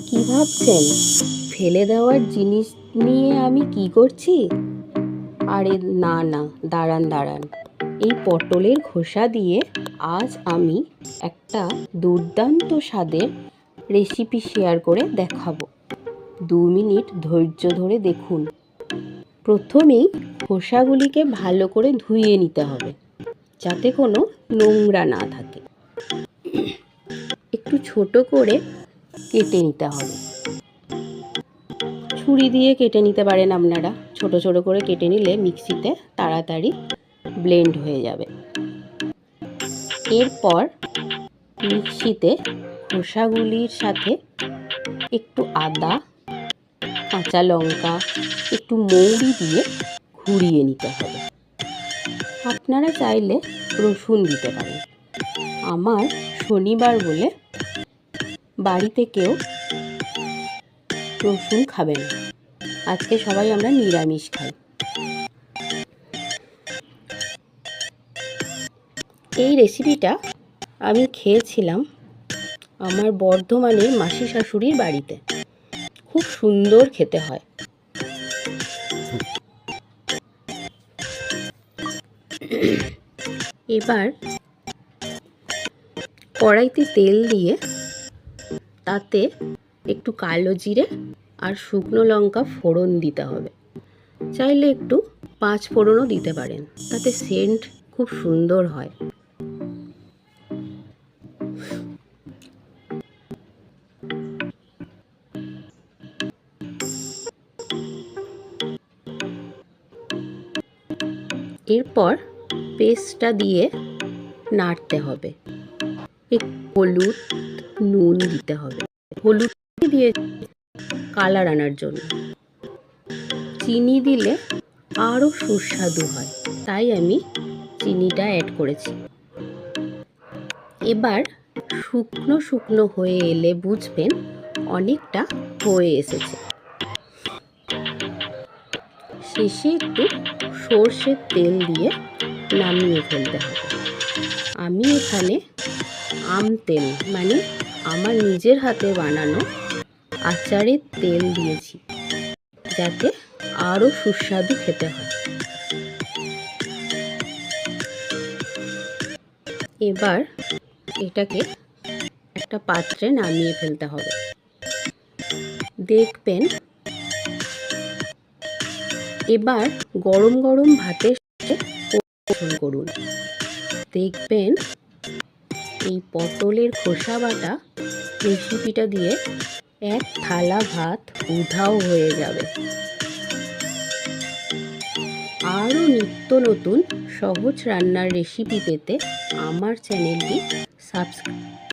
কি ভাবছেন ফেলে দেওয়ার জিনিস নিয়ে আমি কি করছি? আরে না না, দাঁড়ান, এই পটলের খোসা দিয়ে আজ আমি একটা দুর্দান্ত স্বাদের রেসিপি শেয়ার করে দেখাবো। 2 মিনিট ধৈর্য ধরে দেখুন। প্রথমেই খোসাগুলিকে ভালো করে ধুয়ে নিতে হবে, যাতে কোনো নোংরা না থাকে। একটু ছোট করে কেটে নিতে হবে। ছুরি দিয়ে কেটে নিতে পারেন আপনারা। ছোট ছোট করে কেটে নিলে মিক্সিতে তাড়াতাড়ি ব্লেন্ড হয়ে যাবে। এরপর মিক্সিতে খোসাগুলির সাথে একটু আদা, কাঁচা লঙ্কা, একটু মৌরি দিয়ে ঘুরিয়ে নিতে হবে। আপনারা চাইলে রসুন দিতে পারেন। আমার শনিবার বলে বাড়িতে কেউ রসুন খাবে না। আজকে সবাই আমরা নিরামিষ খাই। এই রেসিপিটা আমি খেয়েছিলাম আমার বর্ধমানের মাসি শাশুড়ির বাড়িতে। খুব সুন্দর খেতে হয়। এবার কড়াইতে তেল দিয়ে তাতে একটু কালো জিরে আর শুকনো লঙ্কা ফোড়ন দিতে হবে। চাইলে একটু 5 ফোড়নও দিতে পারেন, তাতে সেন্ট খুব সুন্দর হয়। এরপর পেস্টটা দিয়ে নাড়তে হবে। একটু হলুদ, নুন দিতে হবে। হলুদ দিয়ে কালার আনার জন্য। চিনি দিলে আরও সুস্বাদু হয়, তাই আমি চিনিটা অ্যাড করেছি। এবার শুকনো শুকনো হয়ে এলে বুঝবেন অনেকটা হয়ে এসেছে। শেষে একটু সর্ষের তেল দিয়ে নামিয়ে ফেলতে হবে। আমি এখানে আম তেল, মানে আমার নিজের হাতে বানানো আচারের তেল দিয়েছি, যাতে আরও সুস্বাদু খেতে হয়। এবার এটাকে একটা পাত্রে নামিয়ে ফেলতে হবে। দেখবেন এবার গরম গরম ভাতের সাথে পরিবেশন করুন। দেখবেন এই পটলের খোসা বাটা রেসিপিটা দিয়ে এক থালা ভাত উধাও হয়ে যাবে। আরও নিত্য নতুন সহজ রান্নার রেসিপি পেতে আমার চ্যানেলটি সাবস্ক্রাইব